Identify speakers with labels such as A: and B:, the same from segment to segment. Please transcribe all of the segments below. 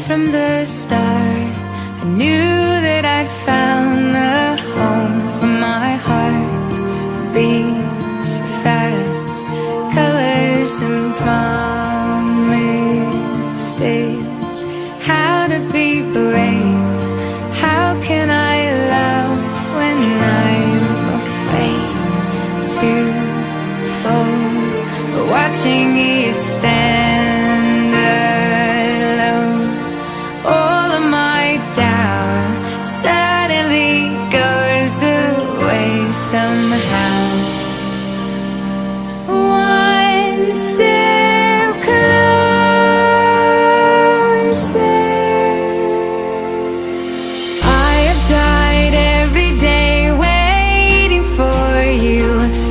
A: from the start. I knew that I'd found the home for my heart. Beats fast, colors and promises. How to be brave, how can I love when I'm afraid to fall? Watching you stand alone, all of my doubt suddenly goes away somehow. One step closer. I have died every day waiting for you,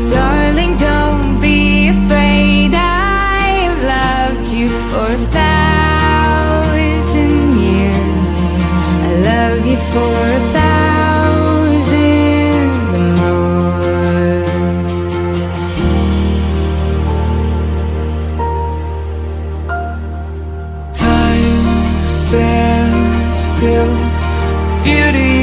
A: darling. Don't be afraid. I've loved you for 1,000 years. I love you for 1,000 more.
B: Time stands still, beauty